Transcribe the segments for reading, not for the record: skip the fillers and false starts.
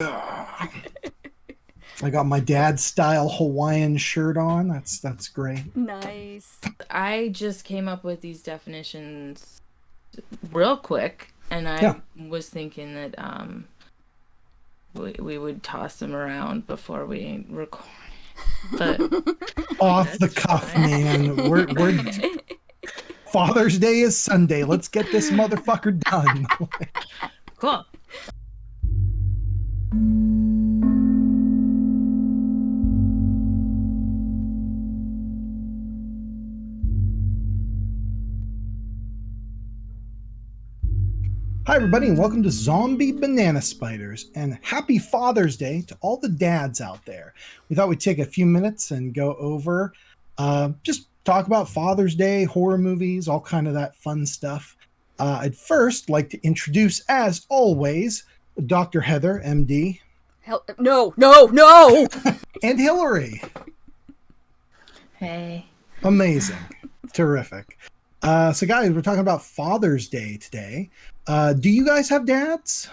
I got my dad's style Hawaiian shirt on. That's great. Nice. I just came up with these definitions real quick, and I Yeah. was thinking that we would toss them around before we record. But Off the that's cuff, fine. man. We're Father's Day is Sunday. Let's get this motherfucker done. Cool. Hi, everybody, and welcome to Zombie Banana Spiders, and happy Father's Day to all the dads out there. We thought we'd take a few minutes and go over, just talk about Father's Day, horror movies, all kind of that fun stuff. I'd first like to introduce, as always, Dr. Heather, MD. No! And Hilary. Hey. Amazing. Terrific. So guys, we're talking about Father's Day today. Do you guys have dads?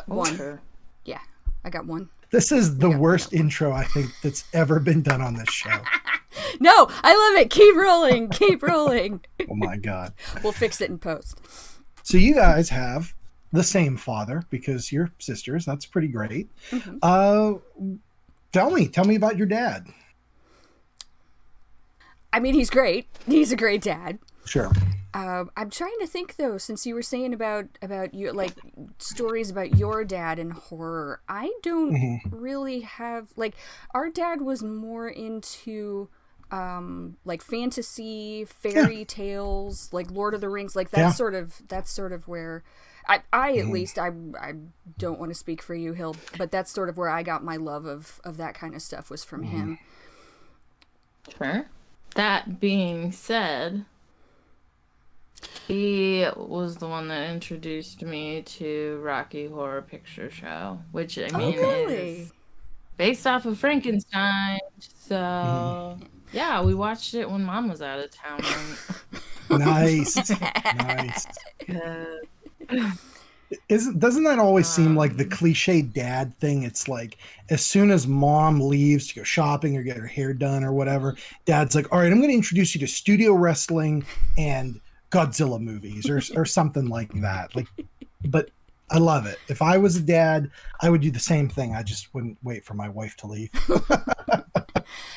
One. Sure. Yeah, I got one. This is the worst intro I think that's ever been done on this show. No, I love it. Keep rolling. Keep rolling. Oh my God. We'll fix it in post. So you guys have the same father because you're sisters. That's pretty great. Mm-hmm. Tell me about your dad. I mean, he's great. He's a great dad. Sure. I'm trying to think though, since you were saying about you, like stories about your dad in horror. I don't really have, like, our dad was more into like fantasy, fairy tales, like Lord of the Rings, like that's sort of where I at least I don't want to speak for you, Hill, but that's sort of where I got my love of that kind of stuff was from him. Sure. That being said, he was the one that introduced me to Rocky Horror Picture Show, which I mean is based off of Frankenstein. So yeah, we watched it when Mom was out of town. Nice. Doesn't that always seem like the cliche dad thing? It's like as soon as Mom leaves to go shopping or get her hair done or whatever, Dad's like, all right, I'm going to introduce you to studio wrestling and Godzilla movies or something like that. Like, but I love it. If I was a dad, I would do the same thing. I just wouldn't wait for my wife to leave.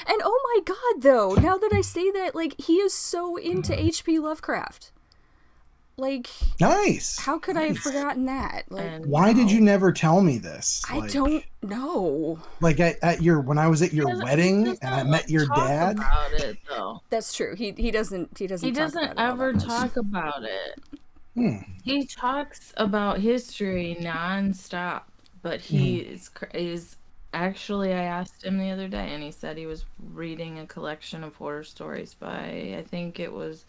And oh my God, though, now that I say that, like, he is so into H.P. Lovecraft. Like, nice. How could I have forgotten that? Like, why did you never tell me this? I don't know. Like when I was at your wedding and I met your dad. About it, though. That's true. He doesn't ever talk about it. He talks about history nonstop, but he is actually, I asked him the other day, and he said he was reading a collection of horror stories by, I think it was,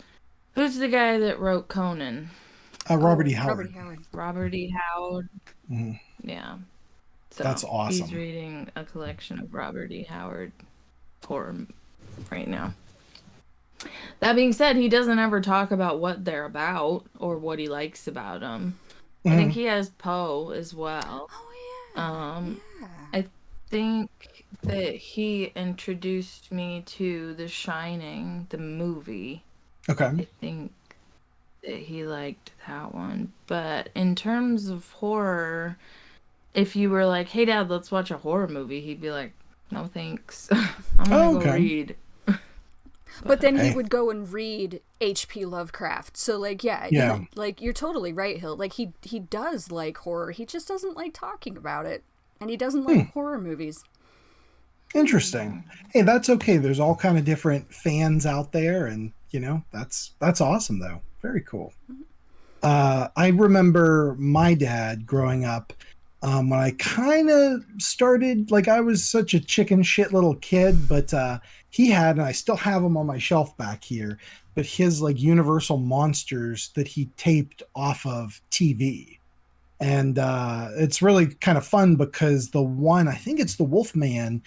who's the guy that wrote Conan? Robert E. Howard. Robert E. Howard. Mm-hmm. Yeah. So that's awesome. He's reading a collection of Robert E. Howard horror right now. That being said, he doesn't ever talk about what they're about or what he likes about them. I think he has Poe as well. Oh, yeah. I think that he introduced me to The Shining, the movie. Okay. I think that he liked that one. But in terms of horror, if you were like, hey, Dad, let's watch a horror movie, he'd be like, no, thanks. I'm going to go read. But then he would go and read H.P. Lovecraft. So, like, yeah. Like, you're totally right, Hill. Like, he does like horror. He just doesn't like talking about it. And he doesn't like horror movies. Interesting. Hey, that's okay. There's all kind of different fans out there, and that's awesome though. Very cool. I remember my dad growing up when I kind of started, like, I was such a chicken shit little kid, but he had, and I still have them on my shelf back here, but his like Universal Monsters that he taped off of TV. And it's really kind of fun because the one, I think it's the Wolfman,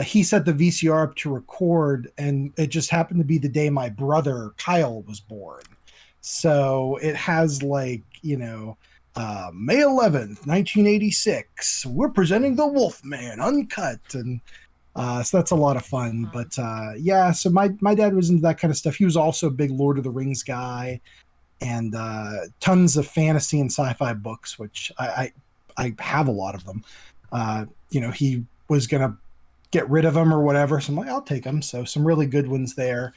he set the VCR up to record, and it just happened to be the day my brother Kyle was born. So it has, like, May 11th, 1986. We're presenting the Wolfman uncut, and so that's a lot of fun. But yeah, so my dad was into that kind of stuff. He was also a big Lord of the Rings guy, and tons of fantasy and sci-fi books, which I have a lot of them. He was gonna get rid of them or whatever, so I'm like, I'll take them. So some really good ones there.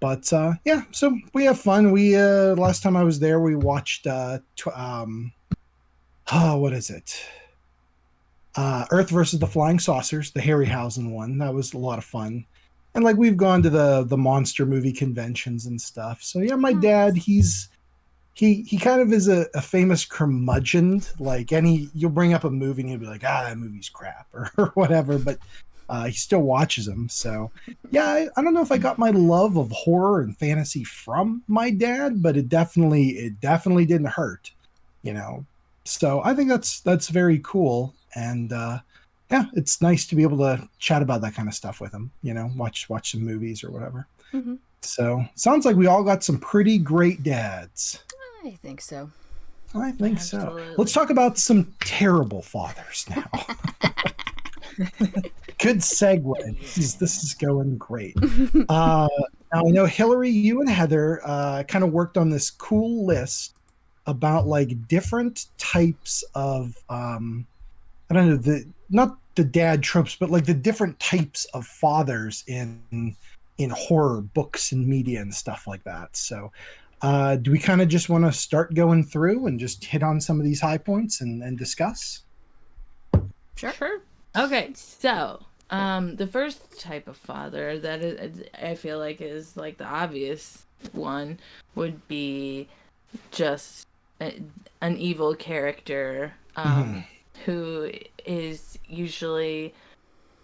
But yeah, so we have fun. We last time I was there, we watched what is it? Earth versus the Flying Saucers, the Harryhausen one. That was a lot of fun. And like we've gone to the monster movie conventions and stuff. So yeah, my dad, he kind of is a famous curmudgeon. Like you'll bring up a movie and he'll be like, that movie's crap or whatever, but he still watches them. So yeah, I don't know if I got my love of horror and fantasy from my dad, but it definitely didn't hurt, So I think that's very cool. And yeah, it's nice to be able to chat about that kind of stuff with him, watch some movies or whatever. Mm-hmm. So sounds like we all got some pretty great dads. I think so. I think Absolutely. So. Let's talk about some terrible fathers now. Good segue. This is going great. Now I know Hilary, you and Heather kind of worked on this cool list about like different types of I don't know, not the dad tropes, but like the different types of fathers in horror books and media and stuff like that. So do we kind of just want to start going through and just hit on some of these high points and discuss? Sure. Okay, so the first type of father that I feel like is like the obvious one would be just an evil character who is usually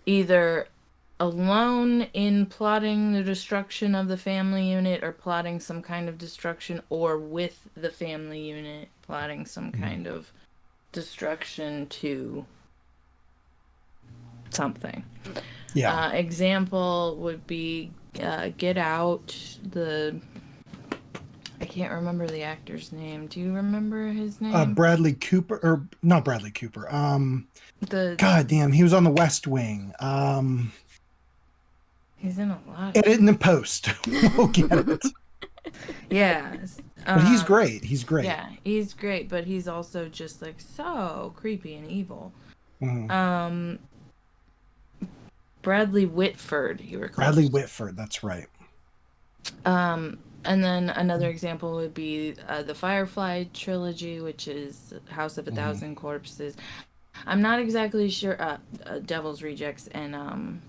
either alone in plotting the destruction of the family unit or plotting some kind of destruction, or with the family unit plotting some kind of destruction to something. Yeah. Example would be Get Out. I can't remember the actor's name. Do you remember his name? Bradley Cooper, or not Bradley Cooper. God damn, he was on The West Wing. He's in a lot. Edit in the post. We'll get it. Yeah. But he's great. He's great. Yeah, he's great, but he's also just like so creepy and evil. Mm-hmm. Bradley Whitford, you were close. Bradley Whitford, that's right. And then another example would be the Firefly trilogy, which is House of a Thousand Corpses. I'm not exactly sure. Devil's Rejects and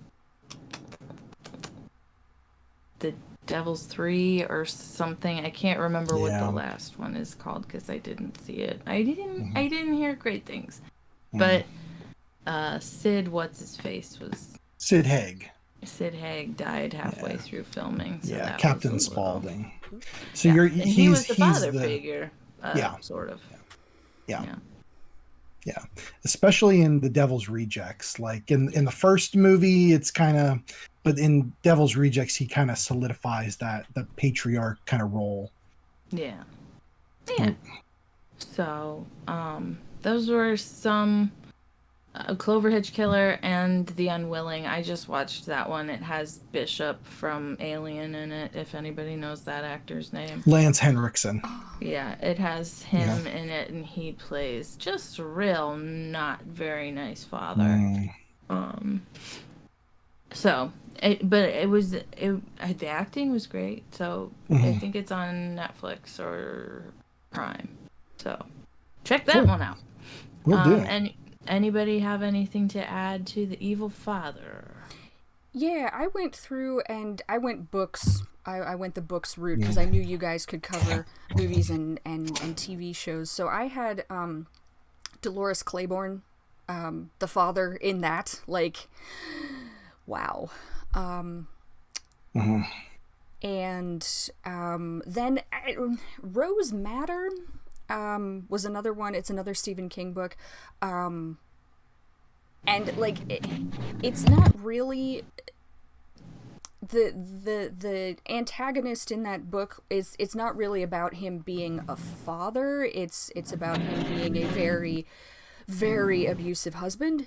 the Devil's 3 or something. I can't remember what the last one is called because I didn't see it. I didn't hear great things. But Sid, what's his face, was Sid Haig. Sid Haig died halfway through filming. So that Captain Spaulding. So he was the father figure. Sort of. Yeah. Especially in The Devil's Rejects. Like in the first movie, it's kind of, but in Devil's Rejects, he kind of solidifies the patriarch kind of role. Yeah. So, those were some. Cloverhitch Killer and The Unwilling. I just watched that one. It has Bishop from Alien in it, if anybody knows that actor's name. Lance Henriksen. Yeah, it has him in it, and he plays just a real not very nice father. So, the acting was great. So I think it's on Netflix or Prime. So check that one out. Will do. And anybody have anything to add to the evil father? Yeah, I went through and I went books. I went the books route because I knew you guys could cover movies and TV shows. So I had Dolores Claiborne, the father in that. Like, wow. And then Rose Madder was another one. It's another Stephen King book. And like it's not really the antagonist in that book it's not really about him being a father. It's about him being a very, very abusive husband.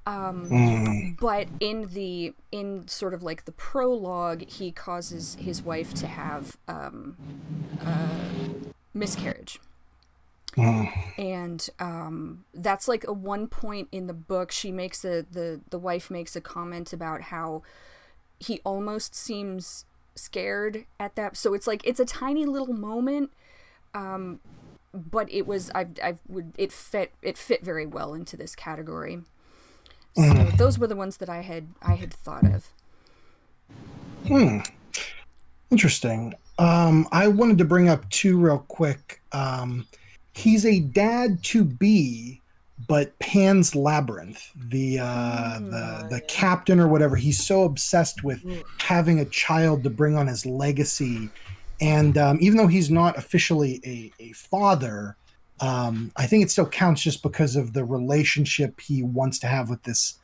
But in sort of like the prologue, he causes his wife to have miscarriage. And that's like a one point in the book. She makes the wife makes a comment about how he almost seems scared at that. So it's like it's a tiny little moment, but it was it fit very well into this category. So those were the ones that I had thought of. Interesting. I wanted to bring up two real quick. He's a dad to be, but Pan's Labyrinth, the captain or whatever, he's so obsessed with having a child to bring on his legacy, and even though he's not officially a father, I think it still counts just because of the relationship he wants to have with this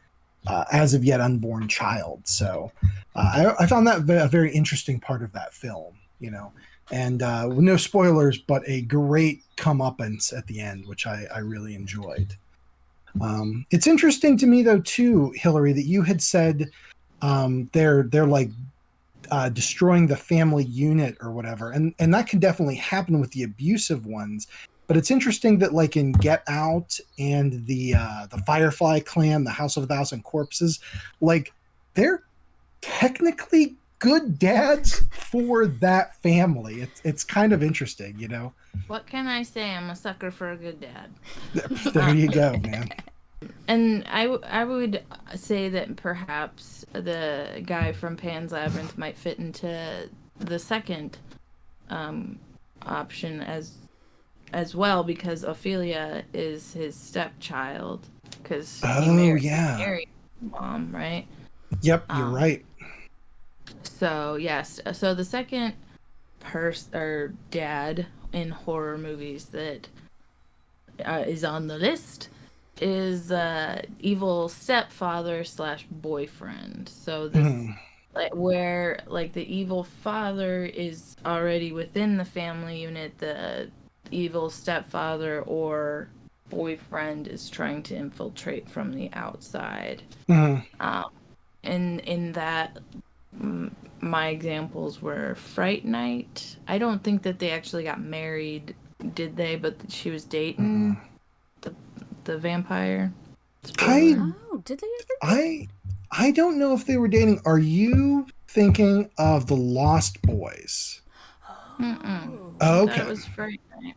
as of yet unborn child. So I found that a very interesting part of that film, you know, and with no spoilers, but a great comeuppance at the end, which I really enjoyed. It's interesting to me though too, Hilary, that you had said they're like destroying the family unit or whatever, and that can definitely happen with the abusive ones. But it's interesting that, like in Get Out and the Firefly Clan, the House of a Thousand Corpses, like they're technically good dads for that family. It's kind of interesting, you know. What can I say? I'm a sucker for a good dad. There you go, man. And I would say that perhaps the guy from Pan's Labyrinth might fit into the second option as well, because Ophelia is his stepchild, because he married mom, right? Yep, you're right. So yes, so the second or dad in horror movies that is on the list is evil stepfather / boyfriend. So this where like the evil father is already within the family unit, the evil stepfather or boyfriend is trying to infiltrate from the outside. And in that, my examples were Fright Night. I don't think that they actually got married, did they? But she was dating the vampire. Did they ever? I don't know if they were dating. Are you thinking of the Lost Boys? Oh, okay. That was Fright Night.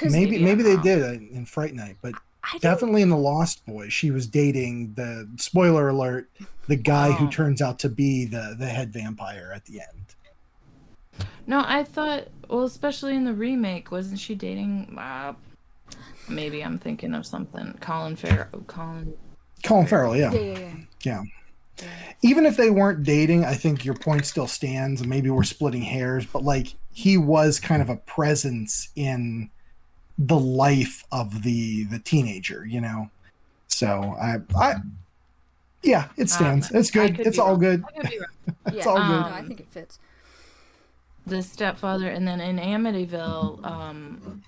Maybe they did in Fright Night, but definitely in the Lost Boys, she was dating the, spoiler alert, the guy who turns out to be the head vampire at the end. No, I thought, well, especially in the remake, wasn't she dating? Maybe I'm thinking of something. Colin Farrell, yeah. Even if they weren't dating, I think your point still stands, and maybe we're splitting hairs, but like he was kind of a presence in the life of the teenager, you know. So yeah, it stands. It's good. It's all good. It's all good. I think it fits. The stepfather, and then in Amityville,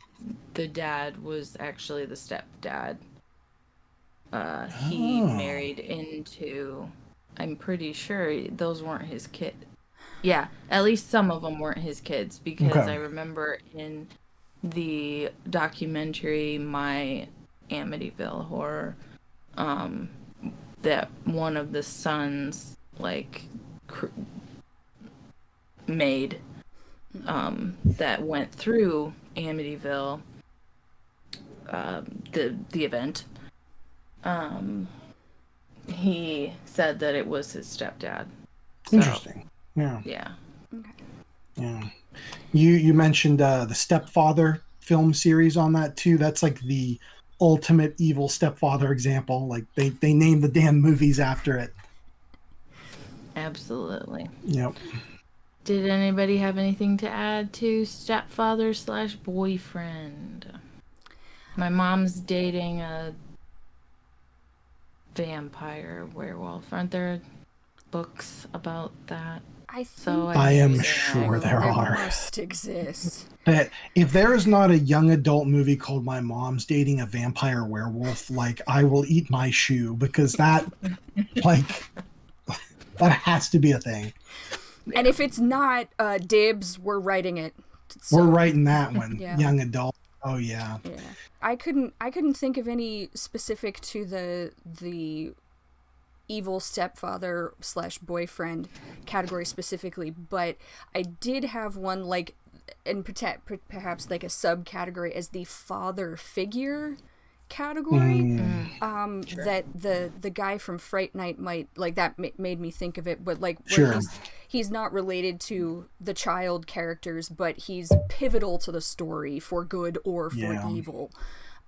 the dad was actually the stepdad. He married into, I'm pretty sure those weren't his kids. Yeah, at least some of them weren't his kids, because I remember in the documentary My Amityville Horror, that one of the sons made that went through Amityville, the event. He said that it was his stepdad. So, interesting. Yeah. Okay. Yeah. You mentioned the Stepfather film series on that too. That's like the ultimate evil stepfather example. Like they named the damn movies after it. Absolutely. Yep. Did anybody have anything to add to stepfather / boyfriend? My mom's dating a vampire werewolf. Aren't there books about that. I am sure there are. Must exist. That if there is not a young adult movie called My Mom's Dating a Vampire Werewolf, like, I will eat my shoe, because that, like, that has to be a thing. And if it's not, dibs, we're writing it. So, we're writing that one. Yeah. Young adult. Oh yeah. Yeah. I couldn't think of any specific to the evil stepfather / boyfriend category specifically, but I did have one, like, and perhaps like a subcategory as the father figure category. Sure. That the guy from Fright Night might, like, that made me think of it, but like, sure, he's not related to the child characters, but he's pivotal to the story for good or for evil.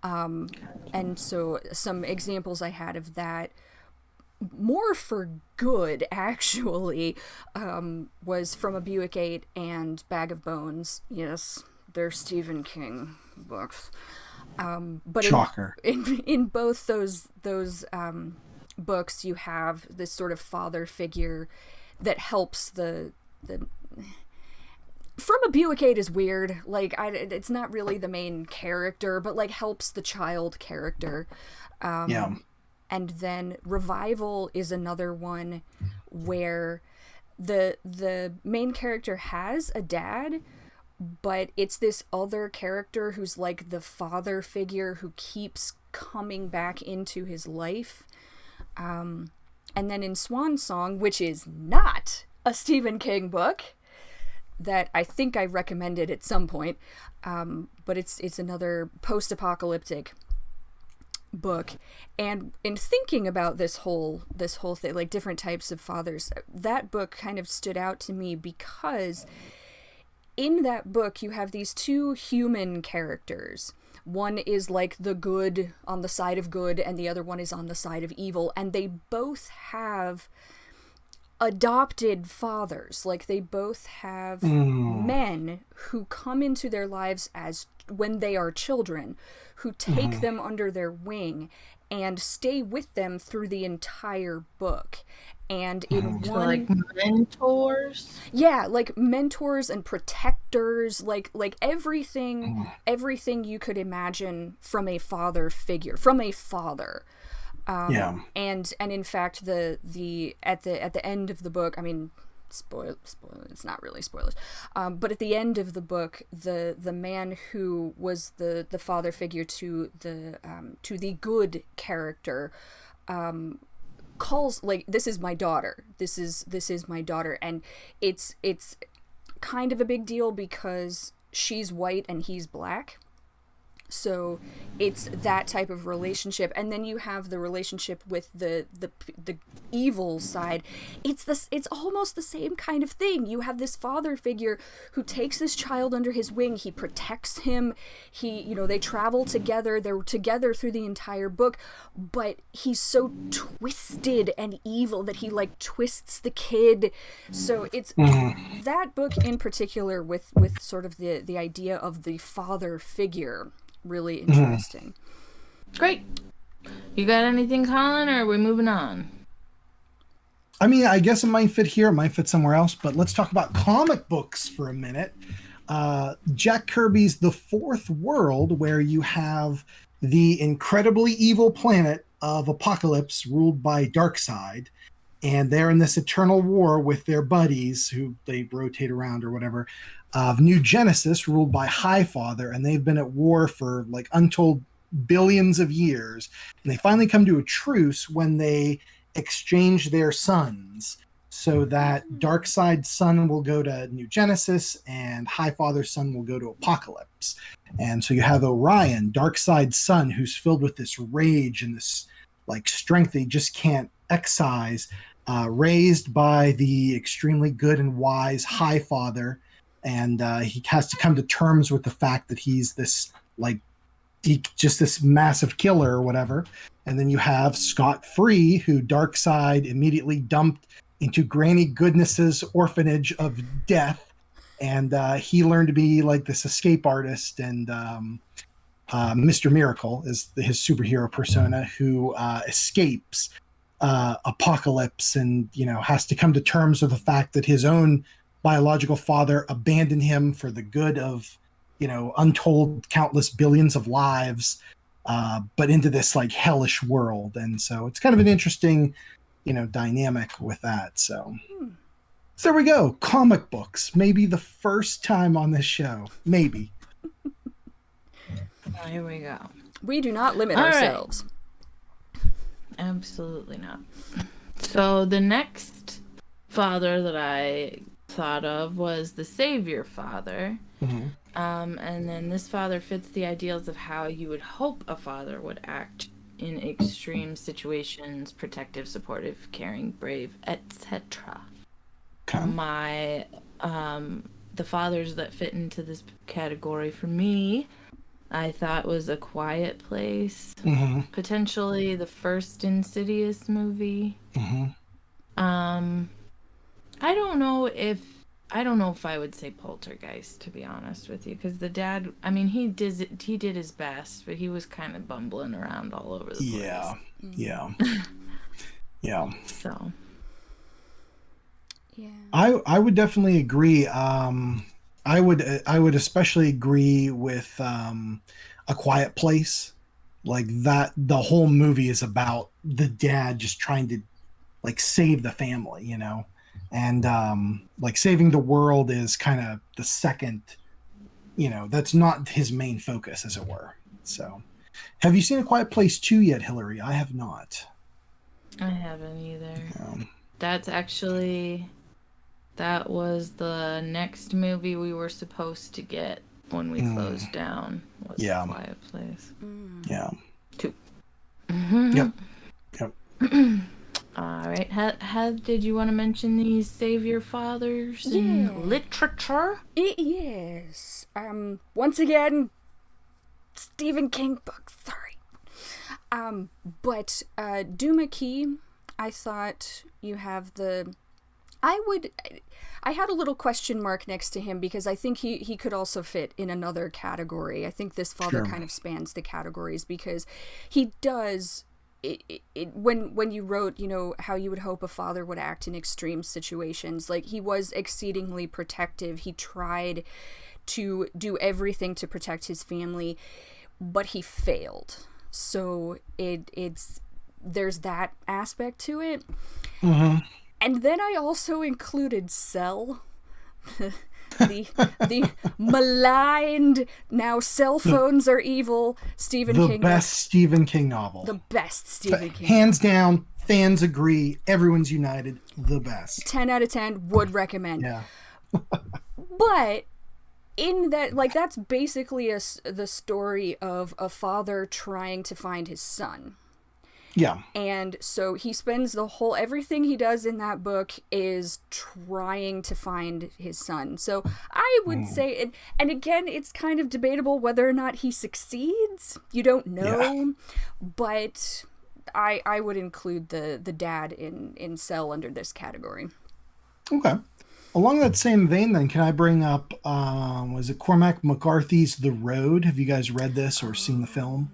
And so some examples I had of that, more for good actually, was From a Buick 8 and Bag of Bones. Yes, they're Stephen King books. But shocker. In both those books, you have this sort of father figure that helps the From a Buick 8 is weird. Like, it's not really the main character, but, like, helps the child character. And then Revival is another one where the main character has a dad, but it's this other character who's like the father figure who keeps coming back into his life. And then in Swan Song, which is not a Stephen King book, that I think I recommended at some point, but it's another post-apocalyptic book. And in thinking about this whole thing, like different types of fathers, that book kind of stood out to me because in that book you have these two human characters. One is like the good, on the side of good, and the other one is on the side of evil, and they both have adopted fathers. Like, they both have men who come into their lives as when they are children, who take them under their wing and stay with them through the entire book. And in so like mentors, like mentors and protectors, like everything you could imagine from a father figure, from a father. And in fact, the at the end of the book, I mean, spoil, it's not really spoilers, but at the end of the book, the man who was the father figure to the good character, calls, like, this is my daughter, this is my daughter, and it's kind of a big deal because she's white and he's black. So it's that type of relationship. And then you have the relationship with the evil side. It's almost the same kind of thing. You have this father figure who takes this child under his wing. He protects him. They travel together. They're together through the entire book, but he's so twisted and evil that he, like, twists the kid. So it's that book in particular with sort of the idea of the father figure. Really interesting. Great. You got anything, Colin, or are we moving on? I mean, I guess it might fit here, it might fit somewhere else, but let's talk about comic books for a minute. Jack Kirby's The Fourth World, where you have the incredibly evil planet of Apocalypse ruled by Darkseid, and they're in this eternal war with their buddies who they rotate around or whatever, of New Genesis ruled by Highfather, and they've been at war for like untold billions of years, and they finally come to a truce when they exchange their sons, so that Darkseid's son will go to New Genesis and Highfather's son will go to Apocalypse. And so you have Orion, Darkseid's son, who's filled with this rage and this, like, strength that he just can't excise, raised by the extremely good and wise Highfather. And he has to come to terms with the fact that he's this, like, just this massive killer or whatever. And then you have Scott Free, who Darkseid immediately dumped into Granny Goodness's orphanage of death. And he learned to be like this escape artist. And Mr. Miracle is his superhero persona who escapes. apocalypse, and has to come to terms with the fact that his own biological father abandoned him for the good of untold countless billions of lives, but into this like hellish world. And so it's kind of an interesting dynamic with that. So there we go. Comic books, maybe the first time on this show, maybe. Here we go. We do not limit ourselves. Right. Absolutely not. So the next father that I thought of was the savior father. Mm-hmm. And then this father fits the ideals of how you would hope a father would act in extreme situations: protective, supportive, caring, brave, etc. Okay. The fathers that fit into this category for me, I thought was A Quiet Place, potentially the first Insidious movie. I don't know if I would say Poltergeist, to be honest with you, because the dad, I mean, he did his best, but he was kind of bumbling around all over the place. Yeah. So. Yeah. I would definitely agree. I would especially agree with A Quiet Place. Like that, the whole movie is about the dad just trying to like save the family, and like saving the world is kind of the second, that's not his main focus, as it were. So, have you seen A Quiet Place 2 yet, Hilary? I have not. I haven't either. That was the next movie we were supposed to get when we closed down. Was A Quiet Place. Yeah. 2. Yep. All right. How did you want to mention these savior fathers in literature? Yes. Once again, Stephen King books. Sorry. But Duma Key, I thought you have the. I had a little question mark next to him because I think he could also fit in another category. I think this father kind of spans the categories because he does. When you wrote, how you would hope a father would act in extreme situations, like he was exceedingly protective. He tried to do everything to protect his family, but he failed. So there's that aspect to it. And then I also included Cell, the maligned, now cell phones are evil, Stephen King. The best Stephen King novel. The best Stephen King. Hands down, fans agree, everyone's united, the best. 10 out of 10, would recommend. Yeah. But in that, like, that's basically the story of a father trying to find his son. Yeah. And so he spends everything he does in that book is trying to find his son. So I would say, and again, it's kind of debatable whether or not he succeeds. You don't know. But I would include the dad in Cell under this category. Okay. Along that same vein, then, can I bring up, was it Cormac McCarthy's The Road? Have you guys read this or seen the film?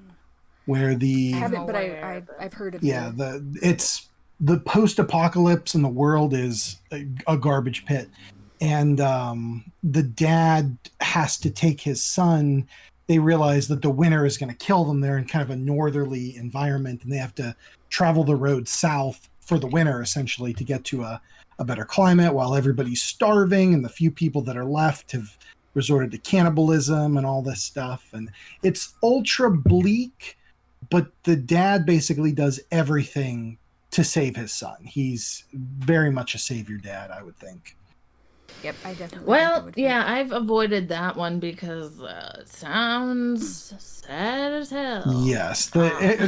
Where I haven't, but I've heard of it. Yeah, it's the post-apocalypse and the world is a garbage pit, and the dad has to take his son. They realize that the winter is going to kill them. They're in kind of a northerly environment, and they have to travel the road south for the winter, essentially, to get to a better climate, while everybody's starving, and the few people that are left have resorted to cannibalism and all this stuff. And it's ultra bleak. But the dad basically does everything to save his son. He's very much a savior dad, I would think. Yep, I definitely. Well, yeah, I've avoided that one because it sounds sad as hell. Yes.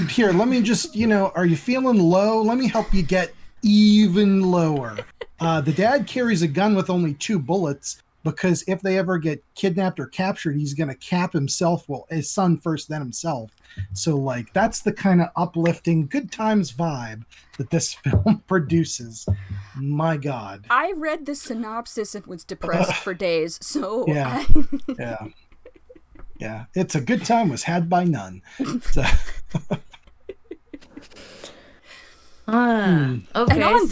Here, let me just, are you feeling low? Let me help you get even lower. The dad carries a gun with only 2 bullets because if they ever get kidnapped or captured, he's going to cap himself, his son first, then himself. So, like, that's the kind of uplifting, good times vibe that this film produces. My God. I read the synopsis and was depressed for days, so... Yeah. Yeah. It's a good time was had by none. So. Okay, on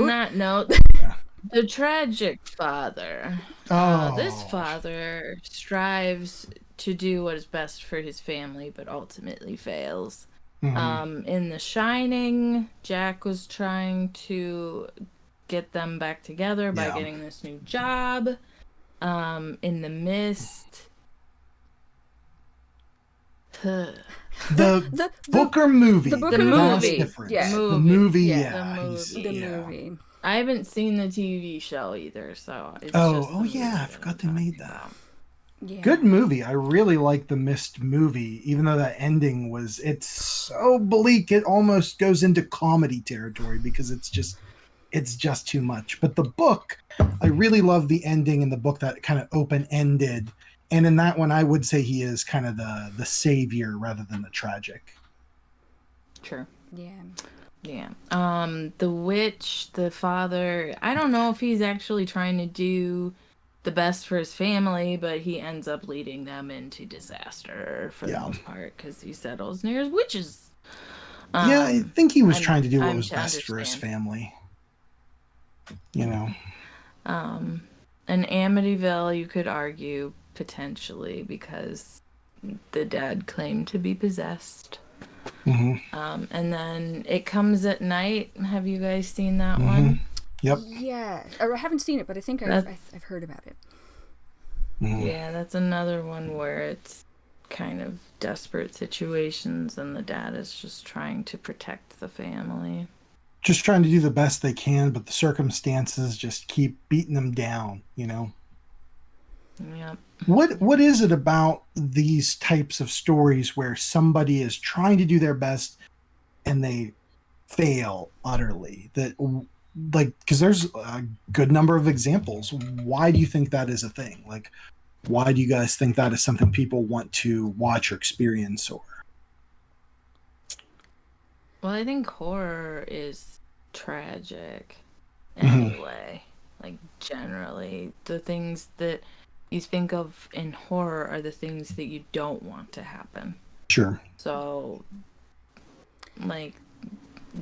that note, Yeah. the tragic father. This Oh, father strives to do what is best for his family, but ultimately fails. In The Shining, Jack was trying to get them back together by getting this new job. In The Mist, the book or movie? The book The or movie. difference. Yeah. The movie, Yeah. The movie. I haven't seen the TV show either, so it's Oh, just yeah, I forgot they made that. About. Yeah. Good movie. I really like the Mist movie, even though that ending was, it's so bleak. It almost goes into comedy territory because it's just too much. But the book, I really love the ending in the book, that kind of open ended. And in that one, I would say he is kind of the savior rather than the tragic. True. Yeah. Yeah. The witch, the father, I don't know if he's actually trying to do the best for his family, but he ends up leading them into disaster for the most part because he settles near his witches. Yeah, I think he was trying to do what was best for his family. You know. In Amityville, you could argue potentially because the dad claimed to be possessed. And then It Comes at Night. Have you guys seen that one? Yep. Yeah, or I haven't seen it, but I think I've heard about it. Yeah, that's another one where it's kind of desperate situations and the dad is just trying to protect the family. Just trying to do the best they can, but the circumstances just keep beating them down, you know? Yep. What is it about these types of stories where somebody is trying to do their best and they fail utterly? That, like, because there's a good number of examples. Why do you think that is a thing? Like, why do you guys think that is something people want to watch or experience? Or, well, I think horror is tragic anyway. Like, generally, the things that you think of in horror are the things that you don't want to happen. Sure. So, like,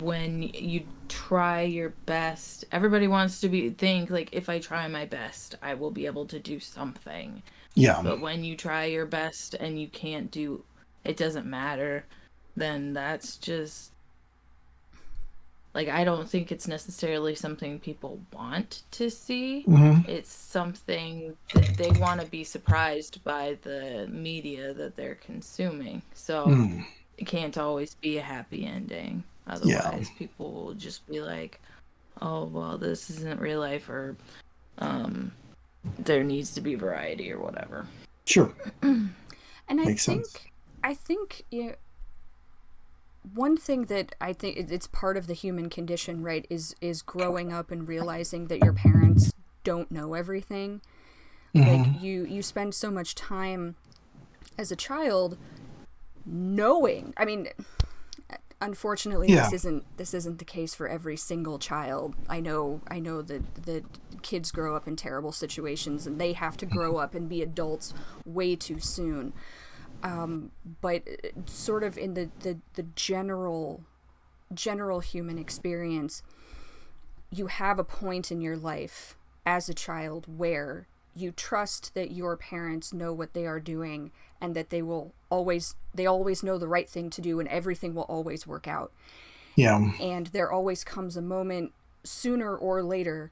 when you try your best, everybody wants to think like, if I try my best, I will be able to do something. Yeah. But when you try your best and you can't do, it doesn't matter, then that's just, like, I don't think it's necessarily something people want to see. It's something that they want to be surprised by the media that they're consuming. So it can't always be a happy ending. Otherwise, people will just be like, oh, well, this isn't real life, or there needs to be variety or whatever. Sure. And Makes sense. I think one thing that I think it's part of the human condition, right, is growing up and realizing that your parents don't know everything. Like, you spend so much time as a child knowing. I mean, unfortunately, this isn't the case for every single child. I know that kids grow up in terrible situations and they have to grow up and be adults way too soon. But sort of in the general human experience, you have a point in your life as a child where you trust that your parents know what they are doing and that they always know the right thing to do and everything will always work out. Yeah. And there always comes a moment sooner or later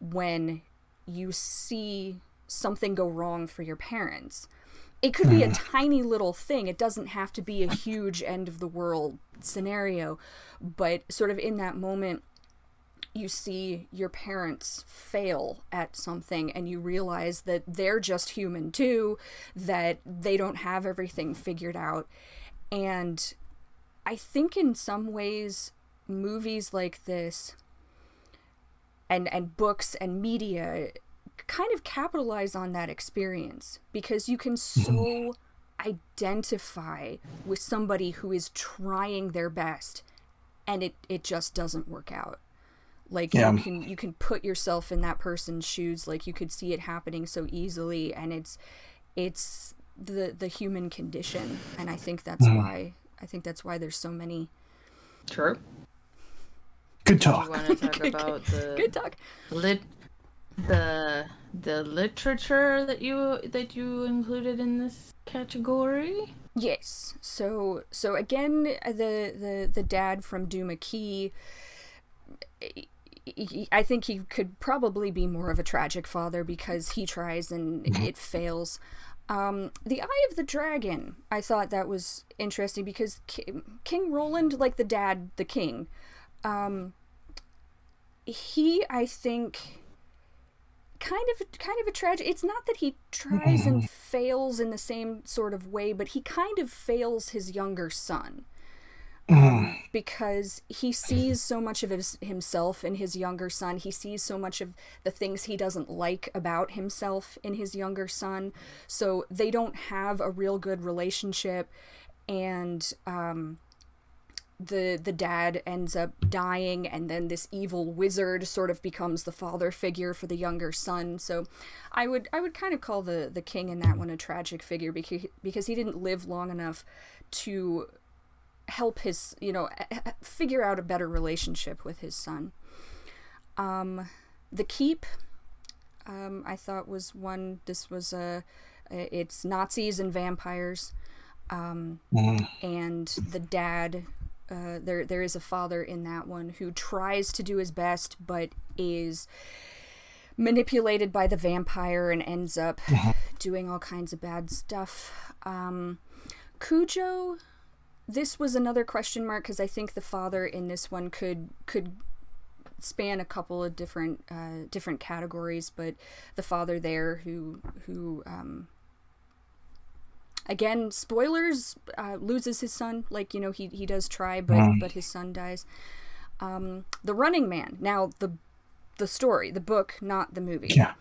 when you see something go wrong for your parents. It could be a tiny little thing. It doesn't have to be a huge end of the world scenario, but sort of in that moment, you see your parents fail at something and you realize that they're just human too, that they don't have everything figured out. And I think in some ways, movies like this and books and media kind of capitalize on that experience, because you can so identify with somebody who is trying their best and it just doesn't work out. Like, you can put yourself in that person's shoes, like you could see it happening so easily, and it's the human condition, and I think that's why there's so many. True. Good talk. You want to talk about the good talk. The literature that you included in this category? Yes. So again, the dad from Duma Key, I think he could probably be more of a tragic father because he tries and it fails. The Eye of the Dragon, I thought that was interesting because King Roland, like the dad, the king, he, I think, kind of a tragic. It's not that he tries and fails in the same sort of way, but he kind of fails his younger son. Because he sees so much of himself in his younger son. He sees so much of the things he doesn't like about himself in his younger son. So they don't have a real good relationship. And the dad ends up dying, and then this evil wizard sort of becomes the father figure for the younger son. So I would kind of call the king in that one a tragic figure because he didn't live long enough to help his, figure out a better relationship with his son. The Keep, I thought was one. This was it's Nazis and vampires, and the dad. There is a father in that one who tries to do his best, but is manipulated by the vampire and ends up doing all kinds of bad stuff. Cujo. This was another question mark because I think the father in this one could span a couple of different categories, but the father there who again, spoilers, loses his son. Like, he does try, but his son dies. The Running Man. Now the story, the book, not the movie. Yeah.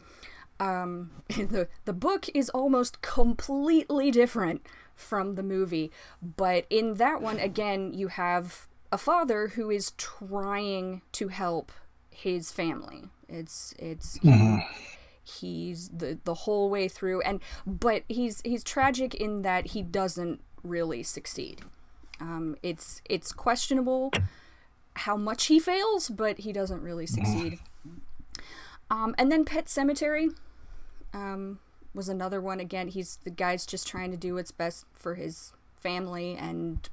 The book is almost completely different from the movie, but in that one, again, you have a father who is trying to help his family. He's the whole way through, but he's tragic in that he doesn't really succeed. It's questionable how much he fails, but he doesn't really succeed. And then Pet Sematary was another one. Again, the guy's just trying to do what's best for his family, and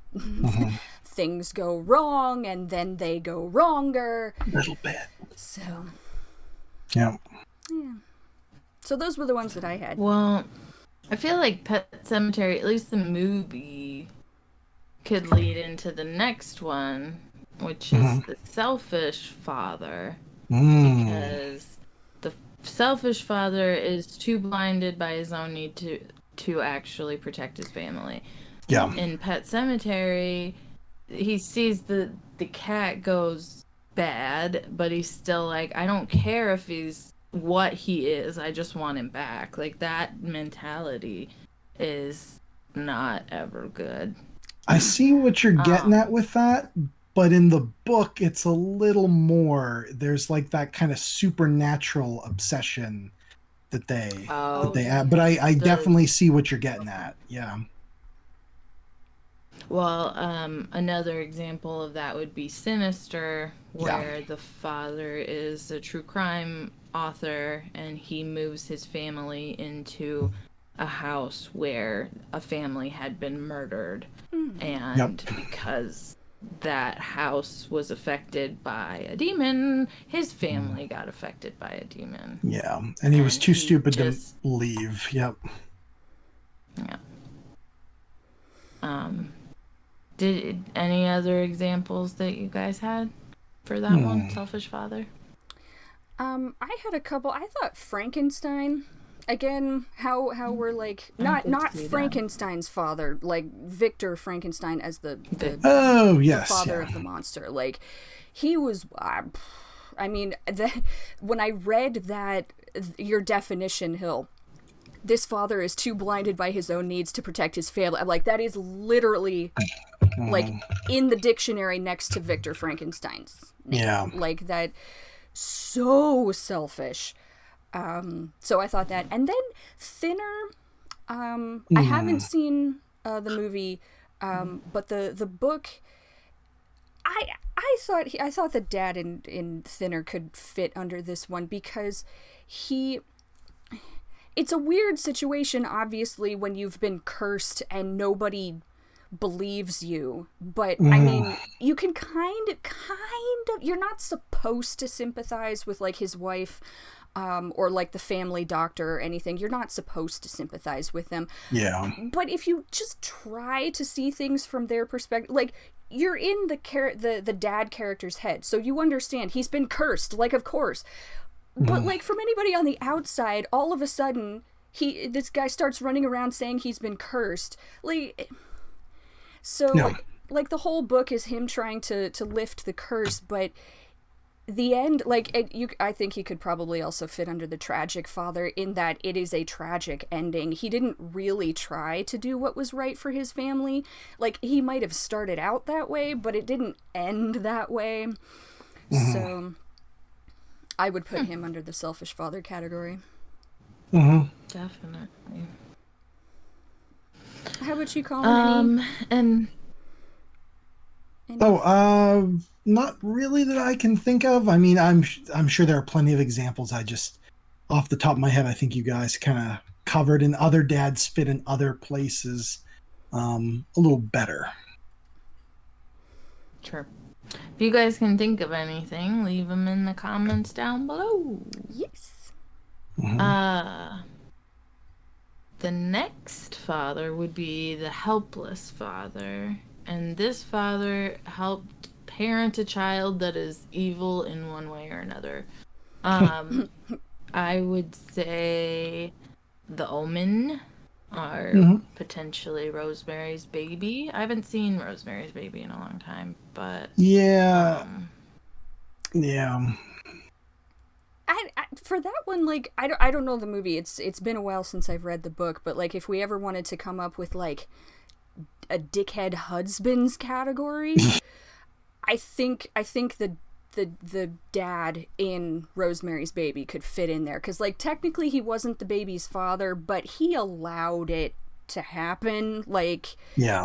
things go wrong, and then they go wronger. A little bit. So. Yeah. So those were the ones that I had. Well, I feel like Pet Sematary, at least the movie, could lead into the next one, which is the selfish father. Because the selfish father is too blinded by his own need to actually protect his family. Yeah. In Pet Sematary, he sees the cat goes bad, but he's still like, I don't care if he's what he is, I just want him back. Like, that mentality is not ever good. I see what you're getting at with that, but in the book, it's a little more. There's like that kind of supernatural obsession that they add. But I definitely see what you're getting at. Yeah. Well, another example of that would be Sinister, where the father is a true crime author and he moves his family into a house where a family had been murdered. And because that house was affected by a demon, his family got affected by a demon. Yeah, and he was too stupid to leave. Yep. Yeah. Did any other examples that you guys had for that one, Selfish Father? I had a couple. I thought Frankenstein. Again, how we're like not Frankenstein's father, like Victor Frankenstein as the father of the monster. Like, he was. I mean, when I read that, your definition, Hill, this father is too blinded by his own needs to protect his family. I'm like, that is literally like in the dictionary next to Victor Frankenstein's name. Yeah, like that. So selfish. So I thought that. And then Thinner, I haven't seen the movie, but the book, I I thought the dad in Thinner could fit under this one because it's a weird situation, obviously, when you've been cursed and nobody believes you. But, I mean, you can kind of, you're not supposed to sympathize with, like, his wife, or, like, the family doctor or anything. You're not supposed to sympathize with them. Yeah. But if you just try to see things from their perspective, like, you're in the dad character's head, so you understand he's been cursed, like, of course. But, like, from anybody on the outside, all of a sudden, this guy starts running around saying he's been cursed. Like, so, No. like, the whole book is him trying to lift the curse, but the end, like, I think he could probably also fit under the tragic father in that it is a tragic ending. He didn't really try to do what was right for his family. Like, he might have started out that way, but it didn't end that way. So I would put him under the selfish father category. Definitely. How about you, Colin? Not really that I can think of. I mean, I'm sure there are plenty of examples. I just, off the top of my head, I think you guys kind of covered, and other dads fit in other places a little better. Sure. If you guys can think of anything, leave them in the comments down below. Yes. The next father would be the helpless father. And this father helped parent a child that is evil in one way or another. I would say The Omen, or potentially Rosemary's Baby. I haven't seen Rosemary's Baby in a long time, but yeah. I for that one, like, I don't know the movie. It's been a while since I've read the book, but, like, if we ever wanted to come up with, like, a dickhead husbands category, I think the dad in Rosemary's Baby could fit in there, because, like, technically he wasn't the baby's father, but he allowed it to happen. Like,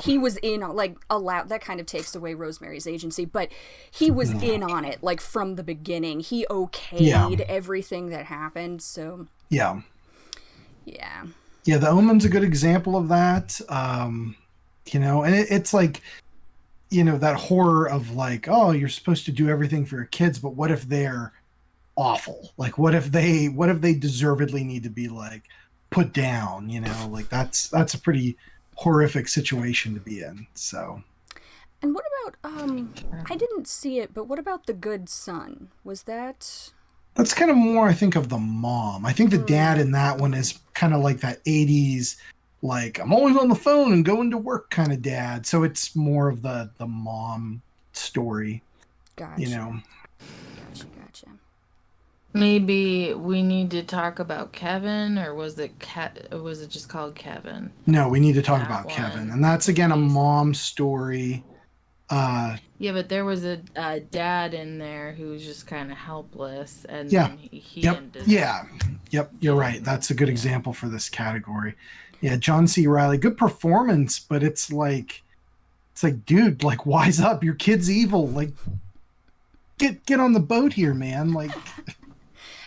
he was in, like, allowed, that kind of takes away Rosemary's agency, but he was in on it, like, from the beginning. He okayed everything that happened. So yeah, The Omen's a good example of that. You know, and it's like, you know, that horror of, like, oh, you're supposed to do everything for your kids, but what if they're awful? Like, what if they deservedly need to be, like, put down? You know, like, that's a pretty horrific situation to be in. So, and what about I didn't see it, but what about The Good Son? Was that? That's kind of more, I think, of the mom. I think the dad in that one is kind of like that 80s, like, I'm always on the phone and going to work kind of dad. So it's more of the mom story. Gotcha. You know. Gotcha. Maybe we need to talk about Kevin, or was it just called Kevin? No, we need to talk about Kevin, and that's again a mom story. Yeah, but there was a dad in there who was just kind of helpless, and then he ended up. You're right. That's a good example for this category. Yeah, John C. Reilly, good performance, but it's like, dude, like, wise up. Your kid's evil. Like, get on the boat here, man. Like,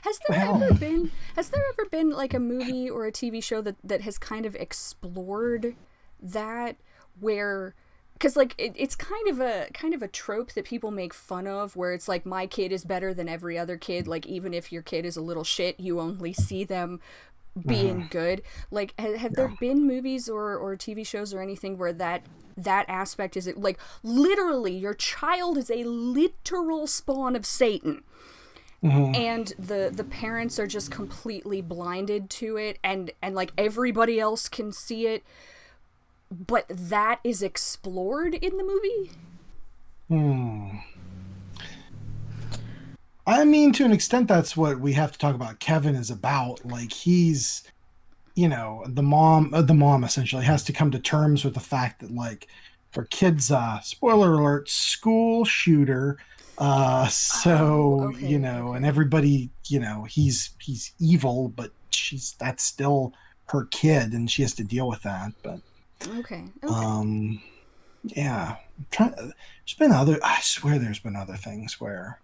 has there ever been like a movie or a TV show that has kind of explored that, where, because, like, it's kind of a trope that people make fun of, where it's like, my kid is better than every other kid. Like, even if your kid is a little shit, you only see them being good. Like, have there been movies or TV shows or anything where that aspect is, like, literally your child is a literal spawn of Satan, and the parents are just completely blinded to it, and like, everybody else can see it, but that is explored in the movie? I mean, to an extent, that's what we have to talk about. Kevin is about, like, he's, you know, the mom essentially has to come to terms with the fact that, like, her kid's, spoiler alert, school shooter. You know, and everybody, you know, he's evil, but that's still her kid, and she has to deal with that. But okay. Yeah. I swear there's been other things where.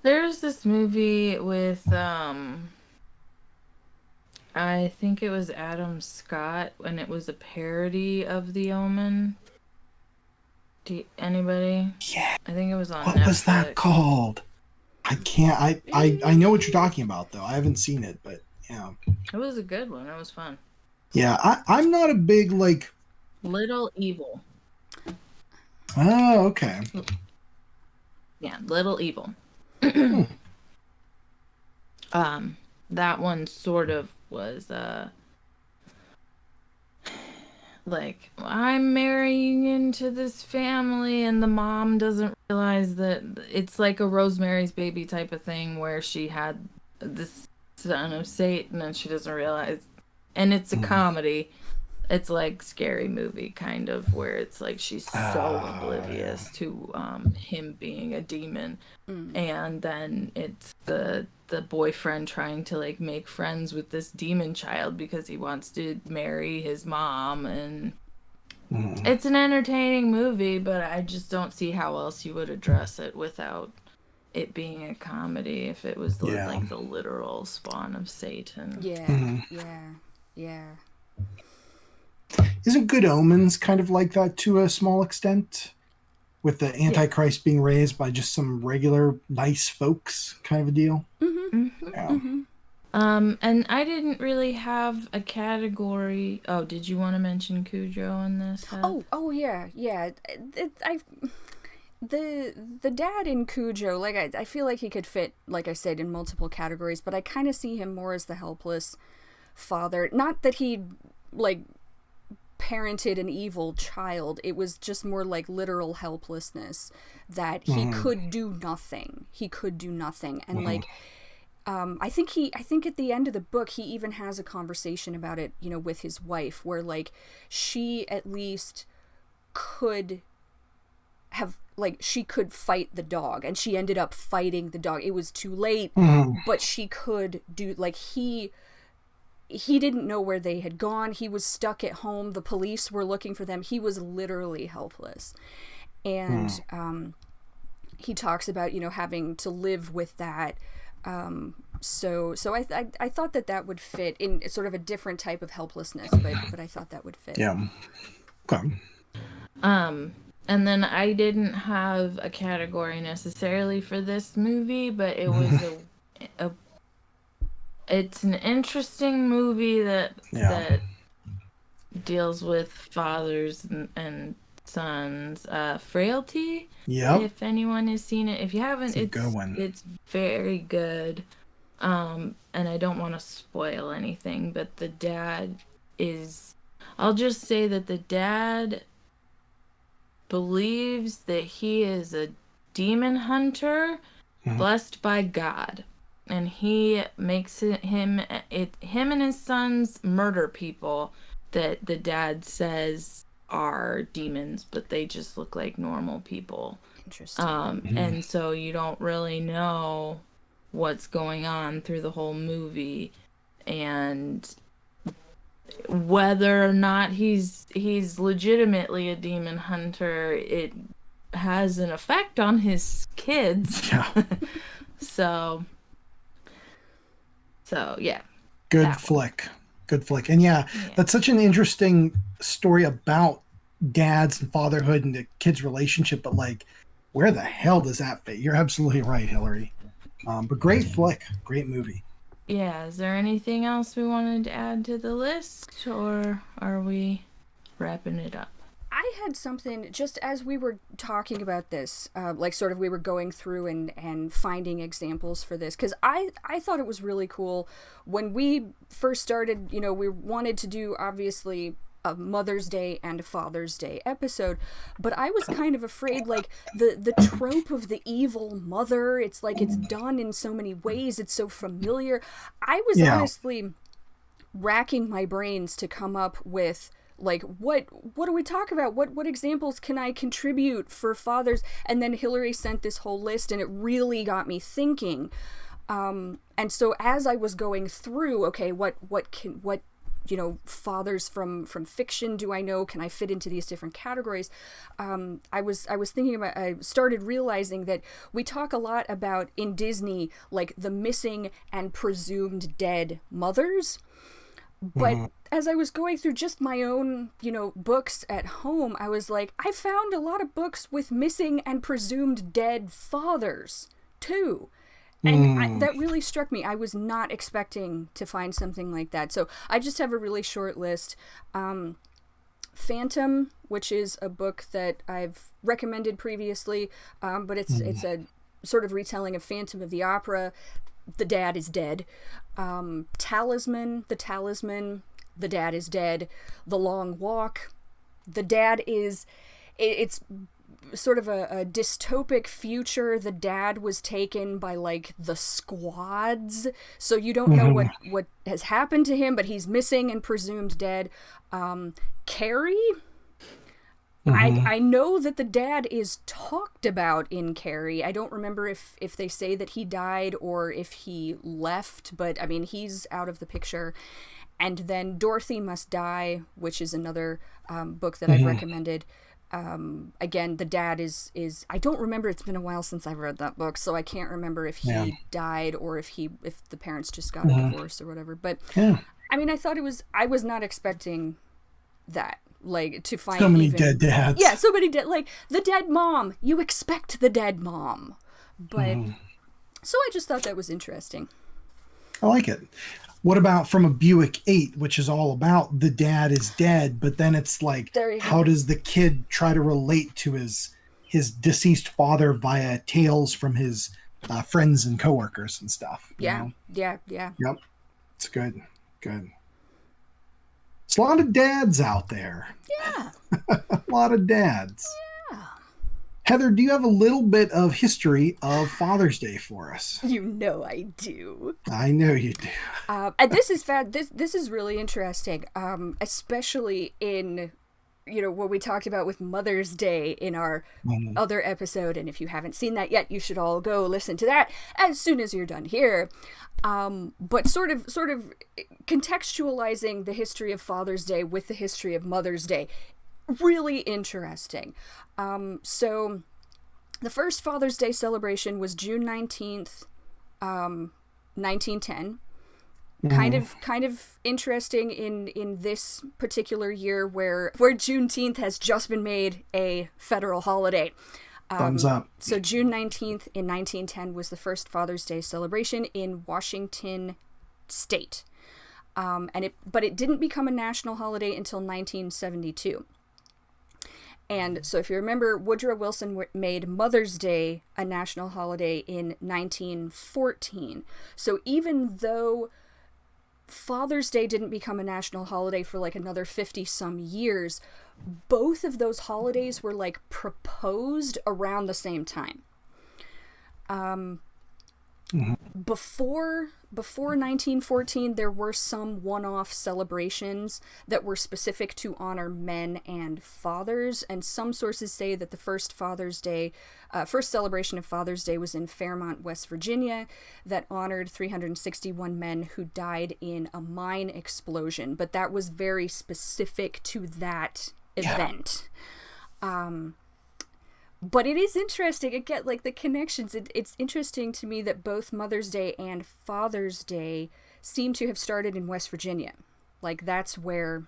There's this movie with, I think it was Adam Scott, and it was a parody of The Omen. Anybody? Yeah. I think it was on What Netflix. was that called? I can't. I know what you're talking about, though. I haven't seen it, but yeah. It was a good one. It was fun. Yeah, I'm not a big, like... Little Evil. Oh, okay. Yeah, Little Evil. That one sort of was, like, I'm marrying into this family, and the mom doesn't realize that it's like a Rosemary's Baby type of thing where she had this son of Satan and she doesn't realize. And it's a comedy. It's like Scary Movie kind of, where it's like she's so oblivious to him being a demon. And then it's the boyfriend trying to like make friends with this demon child because he wants to marry his mom, and it's an entertaining movie, but I just don't see how else you would address it without it being a comedy if it was like the literal spawn of Satan. Yeah. Isn't Good Omens kind of like that to a small extent? With the Antichrist being raised by just some regular nice folks kind of a deal? Yeah. And I didn't really have a category. Oh, did you want to mention Cujo in this? Oh yeah. The dad in Cujo, like I feel like he could fit, like I said, in multiple categories, but I kind of see him more as the helpless father. Not that he like parented an evil child. It was just more like literal helplessness, that he could do nothing. And like I think at the end of the book he even has a conversation about it, you know, with his wife, where like she at least could have, like, she could fight the dog, and she ended up fighting the dog. It was too late, but she could do, like, he didn't know where they had gone. He was stuck at home. The police were looking for them. He was literally helpless. And he talks about, you know, having to live with that. So I thought that would fit in sort of a different type of helplessness, but I thought that would fit. Yeah. Okay. And then I didn't have a category necessarily for this movie, but it was it's an interesting movie that deals with fathers and sons. Frailty. Yeah. If anyone has seen it, if you haven't, it's a good one. It's very good. And I don't want to spoil anything, but the dad is. I'll just say that the dad believes that he is a demon hunter blessed by God. And he makes him and his sons murder people that the dad says are demons, but they just look like normal people. Interesting. And so you don't really know what's going on through the whole movie, and whether or not he's legitimately a demon hunter, it has an effect on his kids. Yeah. So yeah. Good flick. And yeah, that's such an interesting story about dads and fatherhood and the kids' relationship, but like, where the hell does that fit? You're absolutely right, Hilary. But great flick. Great movie. Yeah, is there anything else we wanted to add to the list, or are we wrapping it up? I had something, just as we were talking about this, like sort of we were going through and finding examples for this, because I thought it was really cool. When we first started, you know, we wanted to do, obviously, a Mother's Day and a Father's Day episode, but I was kind of afraid, like, the trope of the evil mother, it's like it's done in so many ways, it's so familiar. I was honestly racking my brains to come up with, like, what do we talk about? What examples can I contribute for fathers? And then Hilary sent this whole list, and it really got me thinking. And so as I was going through, okay, what fathers from fiction do I know? Can I fit into these different categories? I was thinking about, I started realizing that we talk a lot about in Disney, like the missing and presumed dead mothers. But as I was going through just my own, books at home, I was like, I found a lot of books with missing and presumed dead fathers too. And that really struck me. I was not expecting to find something like that. So I just have a really short list. Phantom, which is a book that I've recommended previously, but it's a sort of retelling of Phantom of the Opera. The dad is dead. Talisman, the dad is dead. The Long Walk, the dad is... It's sort of a dystopic future. The dad was taken by like the squads, so you don't know what has happened to him, but he's missing and presumed dead. Carrie, I know that the dad is talked about in Carrie. I don't remember if they say that he died or if he left, but I mean, he's out of the picture. And then Dorothy Must Die, which is another book that I've recommended. Again, the dad is I don't remember, it's been a while since I've read that book, so I can't remember if he died or if the parents just got a divorce or whatever. But I mean, I was not expecting that, like, to find so many dead dads. Yeah, so many dead, like the dead mom. You expect the dead mom, but so I just thought that was interesting. I like it. What about from a Buick 8, which is all about the dad is dead, but then it's like, how does the kid try to relate to his deceased father via tales from his friends and coworkers and stuff? Yeah. Yep. It's good. Good. It's a lot of dads out there. Yeah. A lot of dads. Yeah. Heather, do you have a little bit of history of Father's Day for us? You know I do. I know you do. And this is this is really interesting, especially in, what we talked about with Mother's Day in our other episode. And if you haven't seen that yet, you should all go listen to that as soon as you're done here. But sort of contextualizing the history of Father's Day with the history of Mother's Day. Really interesting. So the first Father's Day celebration was June 19th, 1910. Kind of interesting in this particular year where Juneteenth has just been made a federal holiday. Thumbs up. So June 19th in 1910 was the first Father's Day celebration in Washington State. But it didn't become a national holiday until 1972. And so if you remember, Woodrow Wilson made Mother's Day a national holiday in 1914. So even though Father's Day didn't become a national holiday for like another 50-some years, both of those holidays were like proposed around the same time. Before 1914, there were some one-off celebrations that were specific to honor men and fathers, and some sources say that the first celebration of Father's Day was in Fairmont, West Virginia, that honored 361 men who died in a mine explosion, but that was very specific to that event. But it is interesting, again, like the connections, it's interesting to me that both Mother's Day and Father's Day seem to have started in West Virginia. Like, that's where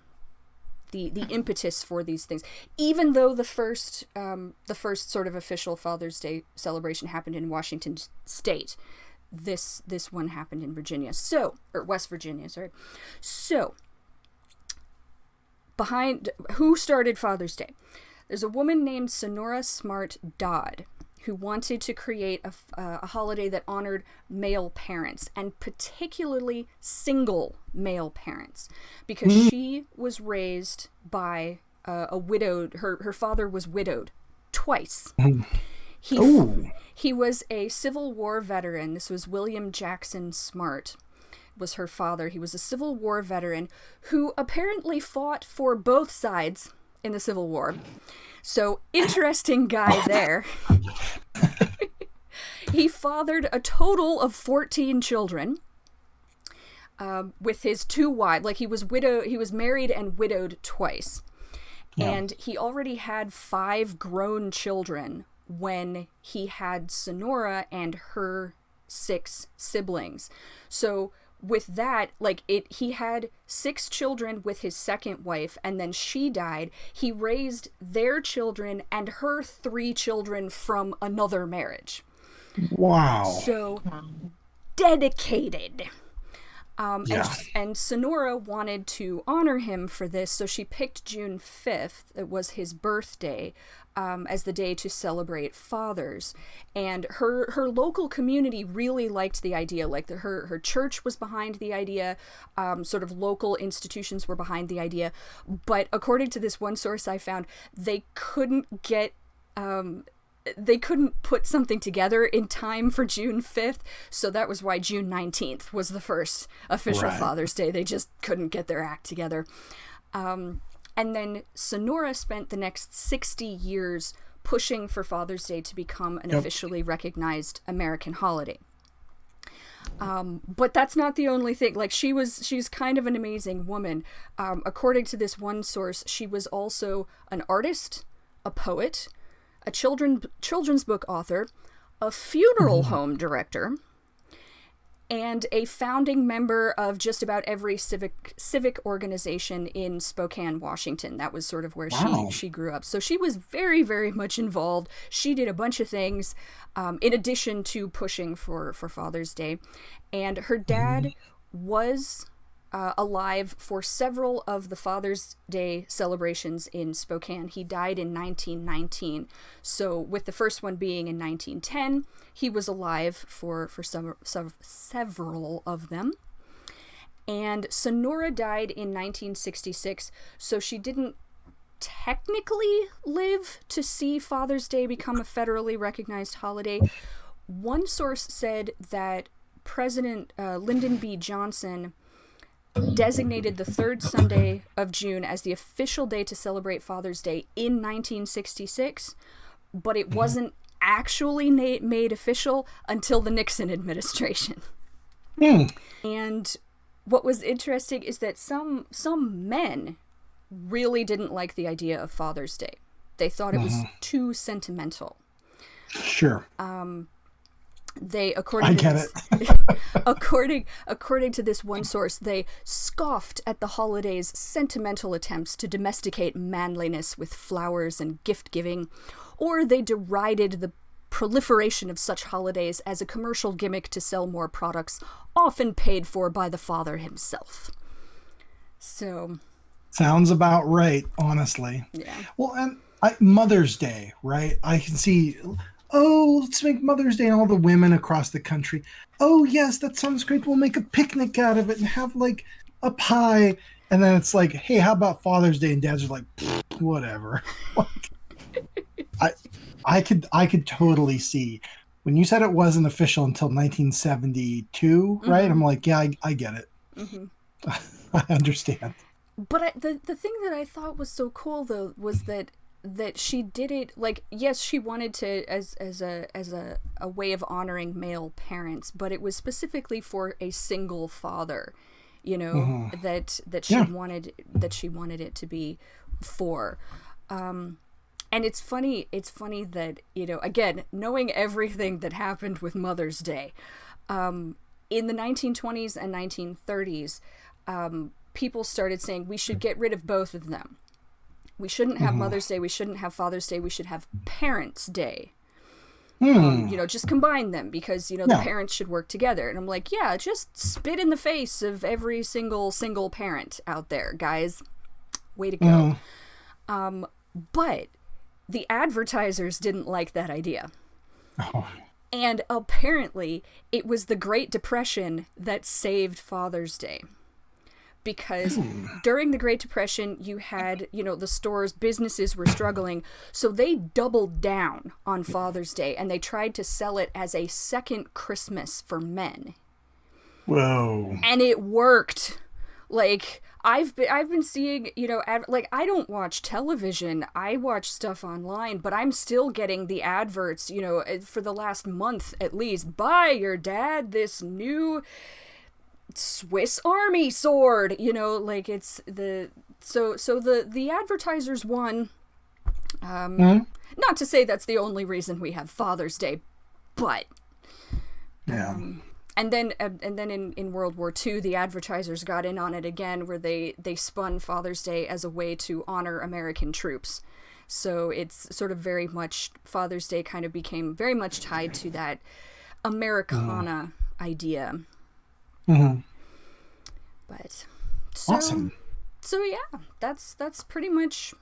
the impetus for these things, even though the first sort of official Father's Day celebration happened in Washington State, this one happened in Virginia. Or West Virginia, sorry. So, who started Father's Day? There's a woman named Sonora Smart Dodd who wanted to create a holiday that honored male parents, and particularly single male parents, because she was raised by a widowed, her father was widowed twice. He was a Civil War veteran. This was William Jackson Smart, was her father. He was a Civil War veteran who apparently fought for both sides in the Civil War. So, interesting guy there. He fathered a total of 14 children. with his 2 wives. Like, he was married and widowed twice. Yeah. And he already had 5 grown children when he had Sonora and her 6 siblings. So with that, like, he had 6 children with his second wife, and then she died. He raised their children and her 3 children from another marriage. Wow. So dedicated. And Sonora wanted to honor him for this, so she picked June 5th, it was his birthday, as the day to celebrate fathers. And her local community really liked the idea. Like, her church was behind the idea, sort of local institutions were behind the idea. But according to this one source I found, they couldn't put something together in time for June 5th, so that was why June 19th was the first official Father's Day. They just couldn't get their act together. And then Sonora spent the next 60 years pushing for Father's Day to become an officially recognized American holiday. But that's not the only thing. Like, she's kind of an amazing woman. According to this one source, she was also an artist, a poet, a children's book author, a funeral home director, and a founding member of just about every civic organization in Spokane, Washington. That was sort of where she grew up. So she was very, very much involved. She did a bunch of things in addition to pushing for Father's Day. And her dad was alive for several of the Father's Day celebrations in Spokane. He died in 1919. So with the first one being in 1910, he was alive for several of them. And Sonora died in 1966, so she didn't technically live to see Father's Day become a federally recognized holiday. One source said that President Lyndon B. Johnson designated the 3rd Sunday of June as the official day to celebrate Father's Day in 1966, but it wasn't actually made official until the Nixon administration. And what was interesting is that some men really didn't like the idea of Father's Day. They thought it was too sentimental. Sure. According to this one source, they scoffed at the holiday's sentimental attempts to domesticate manliness with flowers and gift-giving, or they derided the proliferation of such holidays as a commercial gimmick to sell more products, often paid for by the father himself. So... sounds about right, honestly. Yeah. Well, and Mother's Day, right? I can see... oh, let's make Mother's Day and all the women across the country. Oh, yes, that sounds great. We'll make a picnic out of it and have, like, a pie. And then it's like, hey, how about Father's Day? And dads are like, whatever. I could totally see. When you said it wasn't official until 1972, right? I'm like, yeah, I get it. I understand. But the thing that I thought was so cool, though, was that she did it, like, yes, she wanted to as a way of honoring male parents, but it was specifically for a single father, you know, that she wanted it to be for. And it's funny that, you know, again, knowing everything that happened with Mother's Day, in the 1920s and 1930s, people started saying we should get rid of both of them. We shouldn't have Mother's Day. We shouldn't have Father's Day. We should have Parents' Day. You know, just combine them because, you know, the parents should work together. And I'm like, yeah, just spit in the face of every single parent out there, guys. Way to go. But the advertisers didn't like that idea. And apparently it was the Great Depression that saved Father's Day. Because during the Great Depression, you had, you know, the stores, businesses were struggling, so they doubled down on Father's Day, and they tried to sell it as a second Christmas for men. Whoa. And it worked. Like, I've been seeing, you know, like, I don't watch television, I watch stuff online, but I'm still getting the adverts, you know, for the last month at least. Buy your dad this new Swiss Army sword, you know, like it's the the advertisers won. Not to say that's the only reason we have Father's Day, but yeah. And then in World War II, the advertisers got in on it again, where they spun Father's Day as a way to honor American troops. So it's sort of very much, Father's Day kind of became very much tied to that Americana idea. Mm-hmm. But awesome. So yeah, that's pretty much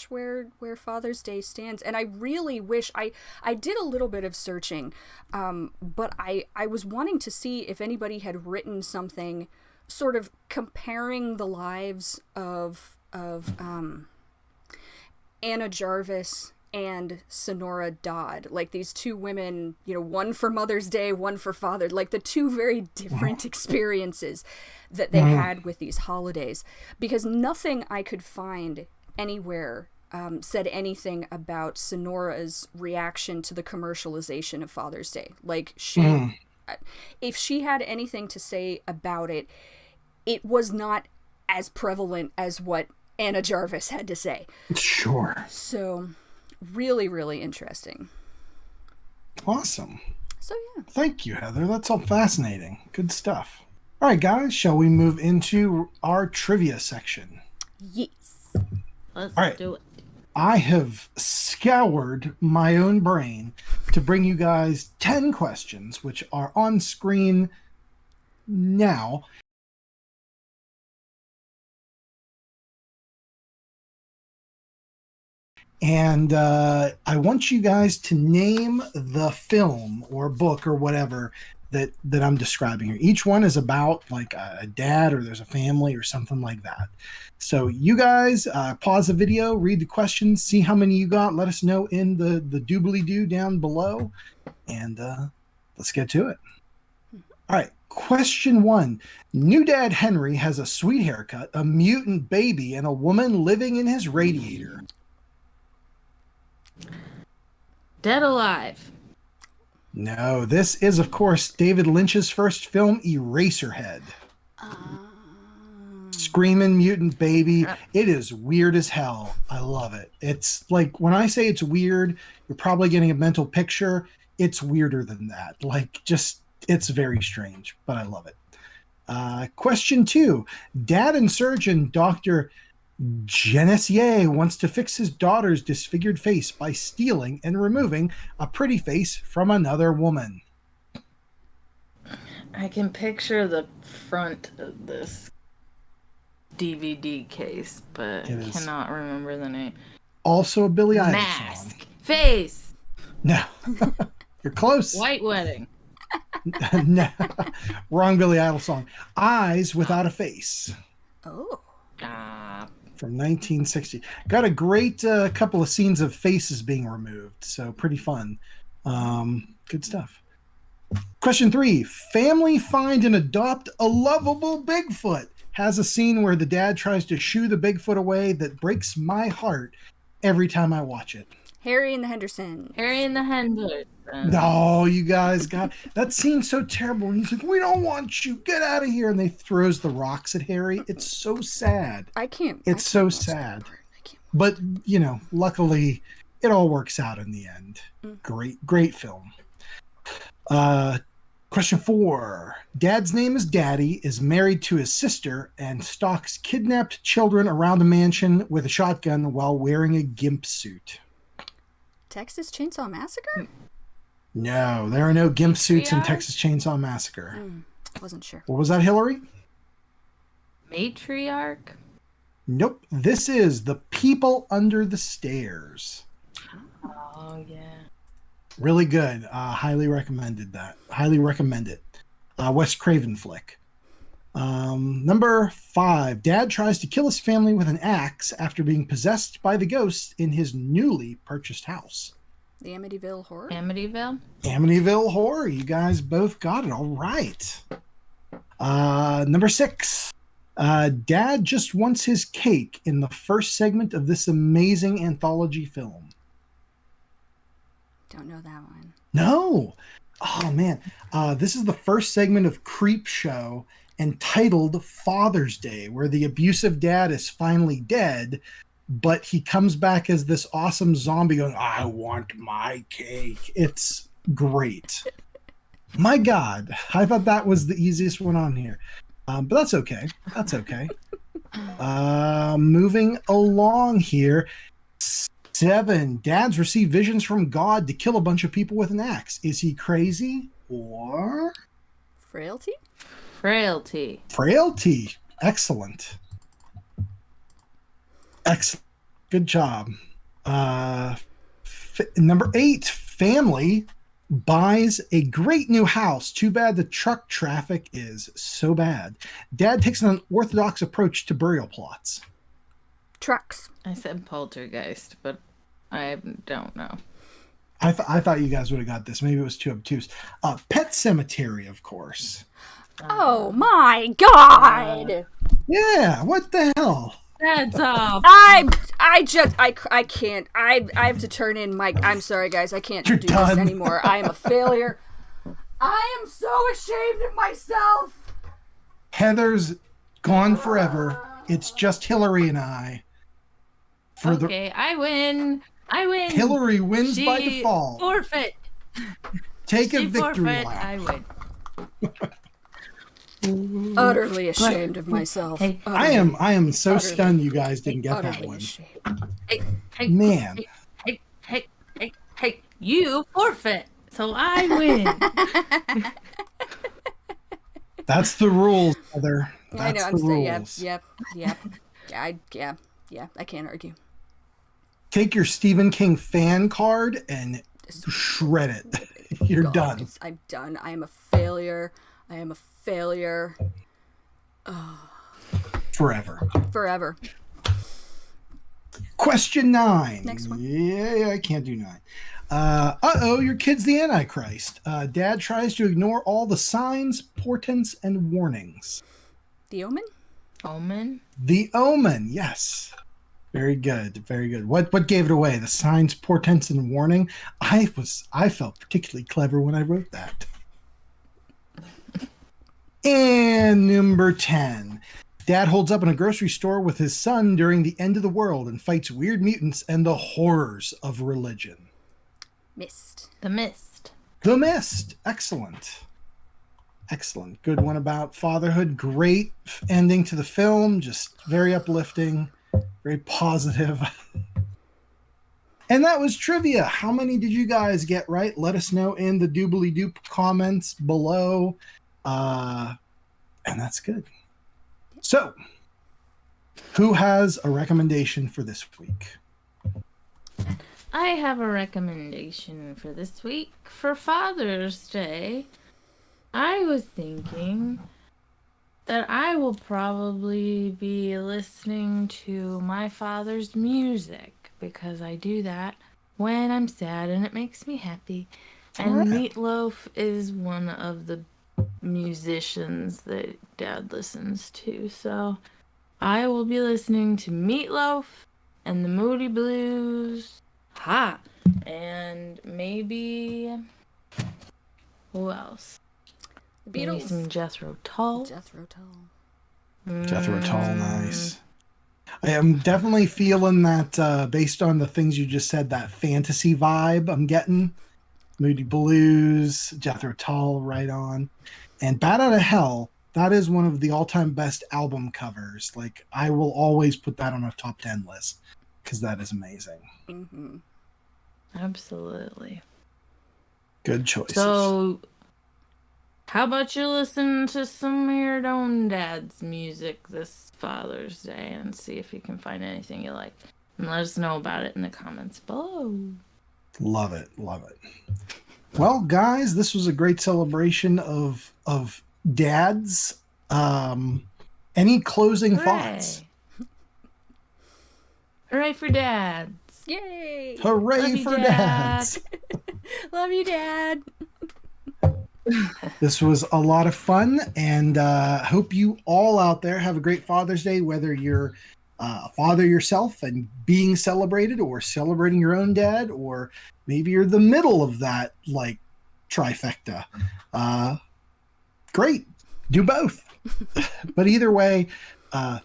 where Father's Day stands. And I really wish I did a little bit of searching, but I was wanting to see if anybody had written something sort of comparing the lives of Anna Jarvis and Sonora Dodd, like these two women, you know, one for Mother's Day, one for Father, like the two very different experiences that they had with these holidays, because nothing I could find anywhere said anything about Sonora's reaction to the commercialization of Father's Day. Like if she had anything to say about it, it was not as prevalent as what Anna Jarvis had to say. Sure. So really, really interesting. Awesome. So yeah. Thank you, Heather. That's all fascinating. Good stuff. All right, guys, shall we move into our trivia section? Yes. Let's do it. I have scoured my own brain to bring you guys 10 questions, which are on screen now. And I want you guys to name the film or book or whatever that I'm describing here. Each one is about like a dad, or there's a family or something like that. So you guys pause the video, read the questions, see how many you got. Let us know in the doobly-doo down below. And let's get to it. All right. Question 1. New dad Henry has a sweet haircut, a mutant baby, and a woman living in his radiator. Dead Alive. No, this is, of course, David Lynch's first film, Eraserhead. Screaming mutant baby. It is weird as hell. I love it. It's like, when I say it's weird, you're probably getting a mental picture. It's weirder than that. Like, just, it's very strange, but I love it. Question 2. Dad and surgeon Dr. Génessier wants to fix his daughter's disfigured face by stealing and removing a pretty face from another woman. I can picture the front of this DVD case, but I cannot remember the name. Also a Billie Eilish Mask. song. Face. No. You're close. White Wedding. No. Wrong Billie Eilish song. Eyes Without a Face. Oh. From 1960. Got a great couple of scenes of faces being removed, so pretty fun. Good stuff. Question 3. Family find and adopt a lovable Bigfoot. Has a scene where the dad tries to shoo the Bigfoot away that breaks my heart every time I watch it. Harry and the Hendersons. Harry and the Hendersons. No, you guys got that seems so terrible. And he's like, "We don't want you. Get out of here!" And they throws the rocks at Harry. It's so sad. It's so sad. But you know, luckily, it all works out in the end. Great film. Question 4. Dad's name is Daddy, is married to his sister, and stalks kidnapped children around the mansion with a shotgun while wearing a gimp suit. Texas Chainsaw Massacre? No, there are no gimp suits in Texas Chainsaw Massacre. Wasn't sure. What was that, Hilary? Matriarch? Nope. This is The People Under the Stairs. Oh, yeah. Really good. Highly recommended that. Highly recommend it. Wes Craven flick. Number 5. Dad tries to kill his family with an axe after being possessed by the ghosts in his newly purchased house. The Amityville Horror? Amityville Horror. You guys both got it. All right. Number 6. Dad just wants his cake in the first segment of this amazing anthology film. Don't know that one. No. Oh, man. This is the first segment of Creep Show, entitled Father's Day, where the abusive dad is finally dead, but he comes back as this awesome zombie going, I want my cake. It's great. My God, I thought that was the easiest one on here. But that's okay. That's okay. Moving along here. 7. Dads receive visions from God to kill a bunch of people with an axe. Is he crazy or... Frailty? Frailty. Excellent. Excellent. Good job. Number 8. Family buys a great new house. Too bad the truck traffic is so bad. Dad takes an unorthodox approach to burial plots. Trucks. I said poltergeist, but I don't know. I thought you guys would have got this. Maybe it was too obtuse. Pet Cemetery, of course. Oh my God! Yeah, what the hell? That's all. I can't. I have to turn in my. I'm sorry, guys. I can't You're do done. this anymore. I am a failure. I am so ashamed of myself. Heather's gone forever. It's just Hilary and I. Okay, I win. Hilary wins by She default. Forfeit. Take a She victory forfeit. lap. I win. Utterly ashamed of myself. Hey, I am so Utterly. stunned you guys didn't get that Utterly one. ashamed. hey, Man. Hey, you forfeit. So I win. That's the rules, Heather. I know. That's I'm the still. rules. Yep. Yeah. I can't argue. Take your Stephen King fan card and shred it. You're God, done. I'm done. I am a failure. Forever. Forever. Question 9. Next one. Yeah, I can't do 9. Your kid's the Antichrist. Dad tries to ignore all the signs, portents, and warnings. The Omen? Omen? The Omen, yes. Very good, very good. What gave it away? The signs, portents, and warning? I felt particularly clever when I wrote that. And number 10. Dad holds up in a grocery store with his son during the end of the world and fights weird mutants and the horrors of religion. Mist. The Mist. The Mist. Excellent. Excellent. Good one about fatherhood. Great ending to the film. Just very uplifting. Very positive. And that was trivia. How many did you guys get right? Let us know in the doobly doop comments below. And that's good. So, who has a recommendation for this week? I have a recommendation for this week. For Father's Day, I was thinking that I will probably be listening to my father's music because I do that when I'm sad and it makes me happy. And Meatloaf is one of the musicians that Dad listens to. So I will be listening to Meatloaf and the Moody Blues. And maybe who else? The Beatles. Maybe some Jethro Tull. Jethro Tull. Jethro Tull, nice. I am definitely feeling that based on the things you just said, that fantasy vibe I'm getting. Moody Blues, Jethro Tull, right on. And Bat Out of Hell, that is one of the all-time best album covers. Like, I will always put that on a top 10 list because that is amazing. Mm-hmm. Absolutely. Good choices. So, how about you listen to some of your own dad's music this Father's Day and see if you can find anything you like. And let us know about it in the comments below. Love it. Love it. Well, guys, this was a great celebration of dads. Any closing thoughts? Hooray for dads. Yay! Hooray Love you, for Dad. dads. Love you, Dad. This was a lot of fun, and hope you all out there have a great Father's Day, whether you're a father yourself and being celebrated or celebrating your own dad, or maybe you're the middle of that, like, trifecta. Great. Do both. But either way,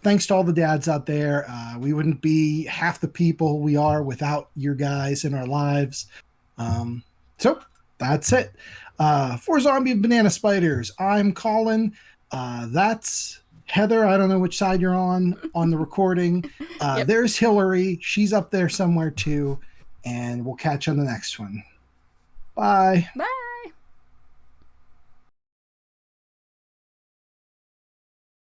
thanks to all the dads out there. We wouldn't be half the people we are without your guys in our lives. So that's it. For Zombie Banana Spiders, I'm Colin. That's Heather. I don't know which side you're on the recording. Yep. There's Hilary. She's up there somewhere too. And we'll catch you on the next one. Bye. Bye.